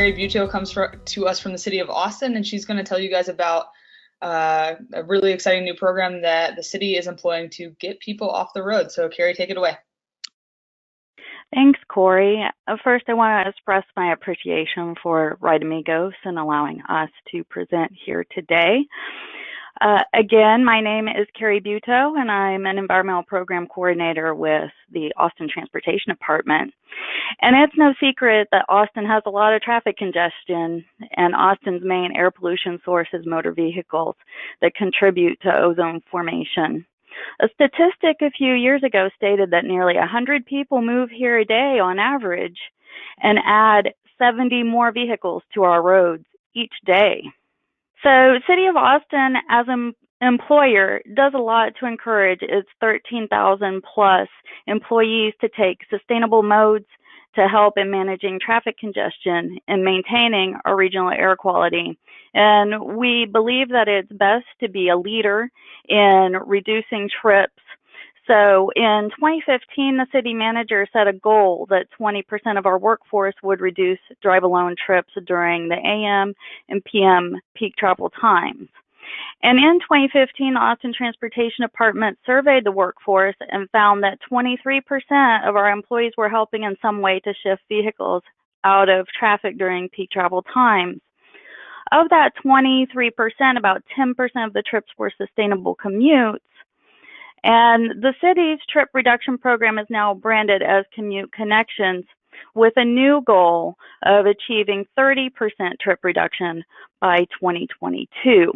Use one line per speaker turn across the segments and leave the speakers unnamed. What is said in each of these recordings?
Cari Buetow comes to us from the city of Austin, and she's going to tell you guys about a really exciting new program that the city is employing to get people off the road. So Cari, take it away.
Thanks, Corey. First, I want to express my appreciation for Right Amigos and allowing us to present here today. Again, my name is Cari Buetow, and I'm an environmental program coordinator with the Austin Transportation Department. And it's no secret that Austin has a lot of traffic congestion, and Austin's main air pollution source is motor vehicles that contribute to ozone formation. A statistic a few years ago stated that nearly 100 people move here a day on average and add 70 more vehicles to our roads each day. So City of Austin, as an employer, does a lot to encourage its 13,000 plus employees to take sustainable modes to help in managing traffic congestion and maintaining our regional air quality. And we believe that it's best to be a leader in reducing trips. So in 2015, the city manager set a goal that 20% of our workforce would reduce drive-alone trips during the AM and PM peak travel times. And in 2015, the Austin Transportation Department surveyed the workforce and found that 23% of our employees were helping in some way to shift vehicles out of traffic during peak travel times. Of that 23%, about 10% of the trips were sustainable commutes. And the city's trip reduction program is now branded as Commute Connections, with a new goal of achieving 30% trip reduction by 2022.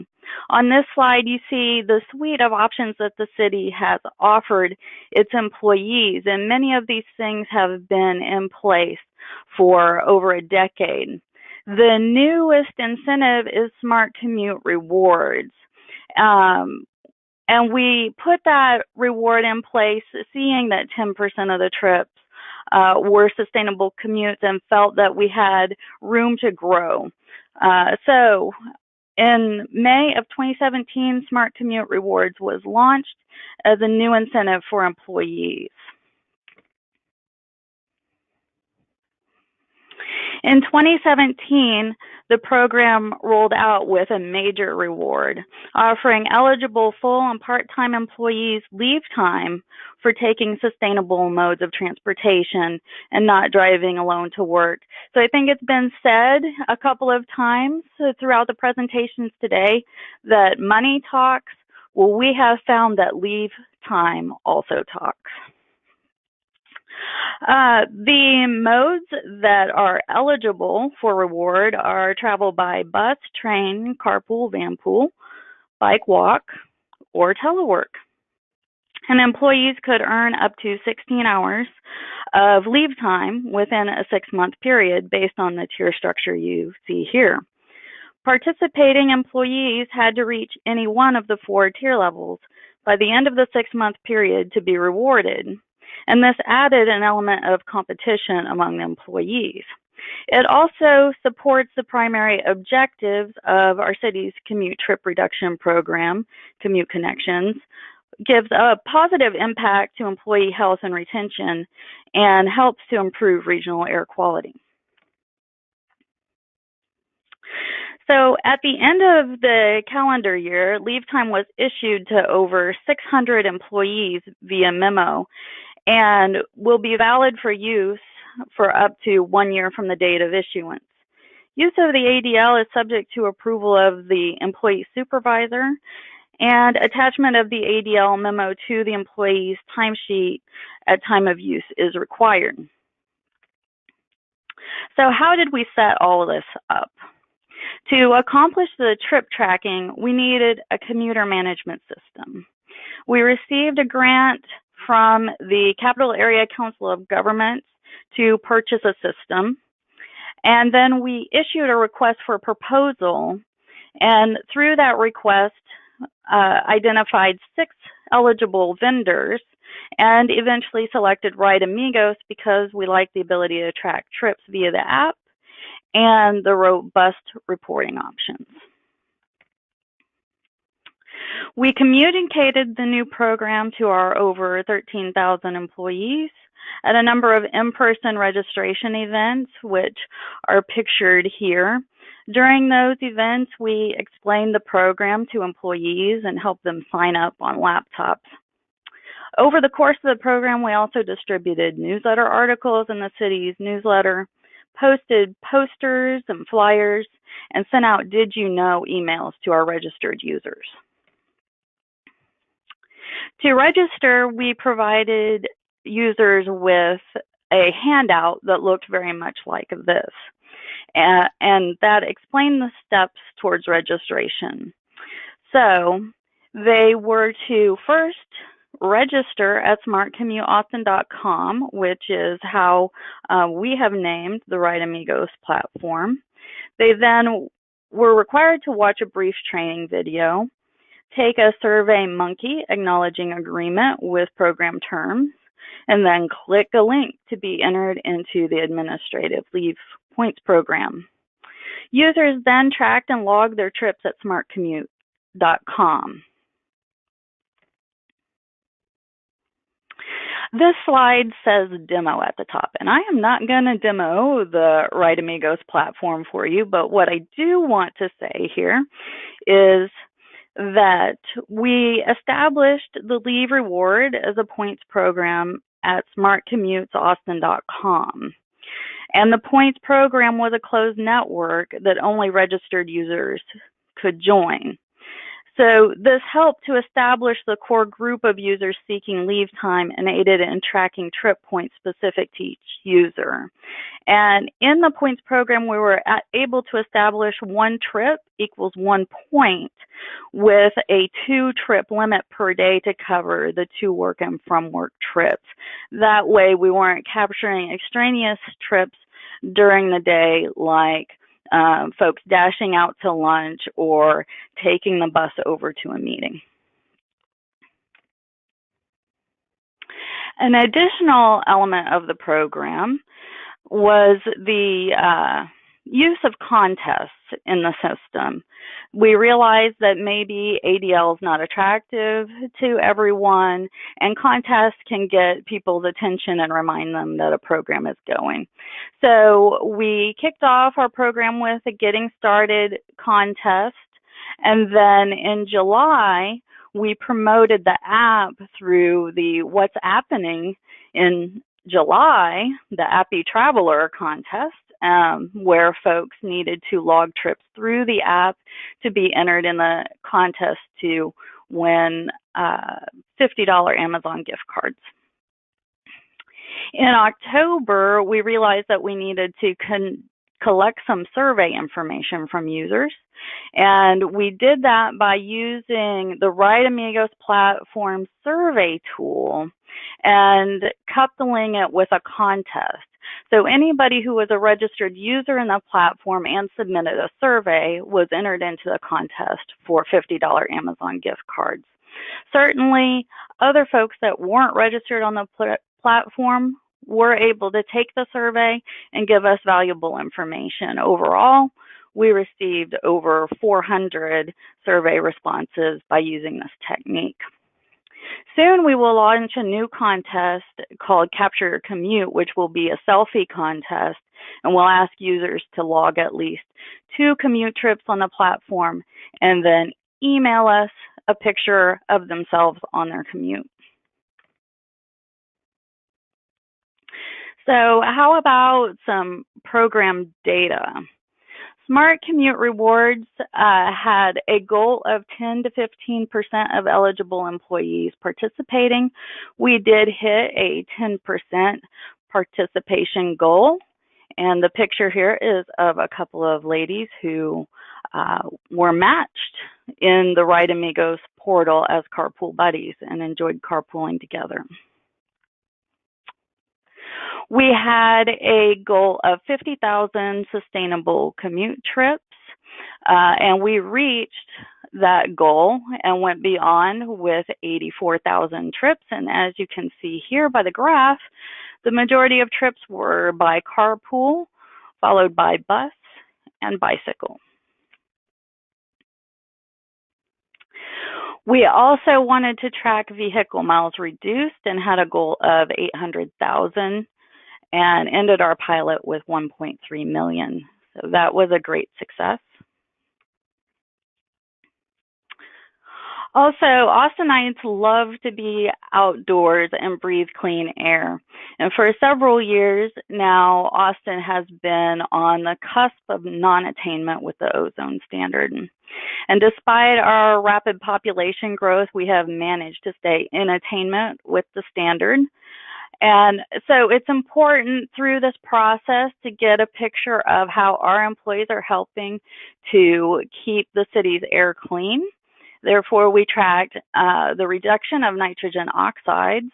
On this slide, you see the suite of options that the city has offered its employees, and many of these things have been in place for over a decade. The newest incentive is Smart Commute rewards. And we put that reward in place, seeing that 10% of the trips were sustainable commutes and felt that we had room to grow. So in May of 2017, Smart Commute Rewards was launched as a new incentive for employees. In 2017, the program rolled out with a major reward, offering eligible full and part-time employees leave time for taking sustainable modes of transportation and not driving alone to work. So I think it's been said a couple of times throughout the presentations today that money talks. Well, we have found that leave time also talks. The modes that are eligible for reward are travel by bus, train, carpool, vanpool, bike walk, or telework. And employees could earn up to 16 hours of leave time within a 6-month period based on the tier structure you see here. Participating employees had to reach any one of the 4 tier levels by the end of the 6-month period to be rewarded. And this added an element of competition among the employees. It also supports the primary objectives of our city's commute trip reduction program, Commute Connections, gives a positive impact to employee health and retention, and helps to improve regional air quality. So at the end of the calendar year, leave time was issued to over 600 employees via memo, and will be valid for use for up to 1 year from the date of issuance. Use of the ADL is subject to approval of the employee supervisor, and attachment of the ADL memo to the employee's timesheet at time of use is required. So how did we set all of this up? To accomplish the trip tracking, we needed a commuter management system. We received a grant from the Capital Area Council of Governments to purchase a system. And then we issued a request for proposal, and through that request, identified 6 eligible vendors and eventually selected Right Amigos because we like the ability to track trips via the app and the robust reporting options. We communicated the new program to our over 13,000 employees at a number of in-person registration events, which are pictured here. During those events, we explained the program to employees and helped them sign up on laptops. Over the course of the program, we also distributed newsletter articles in the city's newsletter, posted posters and flyers, and sent out Did You Know emails to our registered users. To register, we provided users with a handout that looked very much like this, and that explained the steps towards registration. So they were to first register at smartcommuteaustin.com, which is how we have named the Right Amigos platform. They then were required to watch a brief training video, take a Survey Monkey acknowledging agreement with program terms, and then click a link to be entered into the Administrative Leave Points program. Users then tracked and logged their trips at smartcommute.com. This slide says demo at the top, and I am not going to demo the Right Amigos platform for you, but what I do want to say here is that we established the Leave Reward as a points program at smartcommuteaustin.com. And the points program was a closed network that only registered users could join. So this helped to establish the core group of users seeking leave time and aided in tracking trip points specific to each user. And in the points program, we were able to establish 1 trip equals 1 point with a 2-trip limit per day to cover the 2 work and from work trips. That way we weren't capturing extraneous trips during the day like folks dashing out to lunch or taking the bus over to a meeting. An additional element of the program was the use of contests in the system. We realized that maybe ADL is not attractive to everyone, and contests can get people's attention and remind them that a program is going. So we kicked off our program with a Getting Started contest, and then in July, we promoted the app through the What's Happening in July, the Appy Traveler contest, where folks needed to log trips through the app to be entered in the contest to win $50 Amazon gift cards. In October, we realized that we needed to collect some survey information from users, and we did that by using the Right Amigos platform survey tool and coupling it with a contest. So anybody who was a registered user in the platform and submitted a survey was entered into the contest for $50 Amazon gift cards. Certainly, other folks that weren't registered on the platform were able to take the survey and give us valuable information. Overall, we received over 400 survey responses by using this technique. Soon we will launch a new contest called Capture Your Commute, which will be a selfie contest, and we'll ask users to log at least 2 commute trips on the platform and then email us a picture of themselves on their commute. So how about some program data? Smart Commute Rewards had a goal of 10 to 15% of eligible employees participating. We did hit a 10% participation goal, and the picture here is of a couple of ladies who were matched in the Right Amigos portal as carpool buddies and enjoyed carpooling together. We had a goal of 50,000 sustainable commute trips, and we reached that goal and went beyond with 84,000 trips. And as you can see here by the graph, the majority of trips were by carpool, followed by bus and bicycle. We also wanted to track vehicle miles reduced and had a goal of 800,000 and ended our pilot with 1.3 million. So that was a great success. Also, Austinites love to be outdoors and breathe clean air. And for several years now, Austin has been on the cusp of non-attainment with the ozone standard. And despite our rapid population growth, we have managed to stay in attainment with the standard. And so it's important through this process to get a picture of how our employees are helping to keep the city's air clean. Therefore, we tracked the reduction of nitrogen oxides,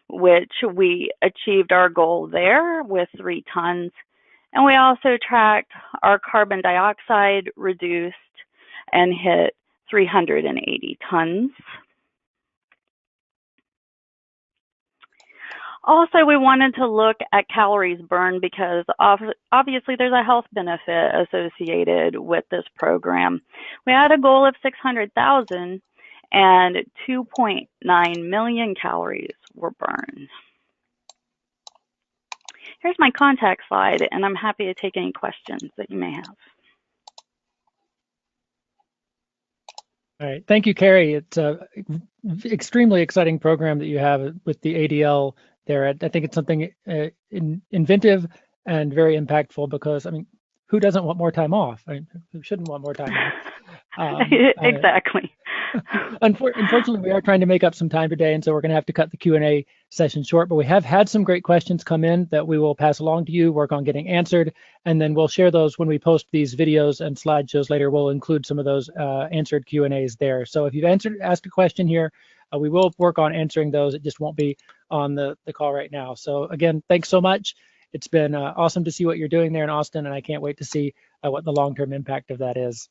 which we achieved our goal there with 3 tons. And we also tracked our carbon dioxide reduced and hit 380 tons. Also, we wanted to look at calories burned because obviously there's a health benefit associated with this program. We had a goal of 600,000 and 2.9 million calories were burned. Here's my contact slide, and I'm happy to take any questions that you may have.
All right, thank you, Cari. It's an extremely exciting program that you have with the ADL there. I think it's something inventive and very impactful because, I mean, who doesn't want more time off? I mean, who shouldn't want more time off?
Exactly.
Unfortunately, we are trying to make up some time today, and so we're going to have to cut the Q&A session short, but we have had some great questions come in that we will pass along to you, work on getting answered, and then we'll share those when we post these videos and slideshows later. We'll include some of those answered Q&As there. So if you've asked a question here, we will work on answering those. It just won't be on the call right now. So again, thanks so much. It's been awesome to see what you're doing there in Austin, and I can't wait to see what the long-term impact of that is.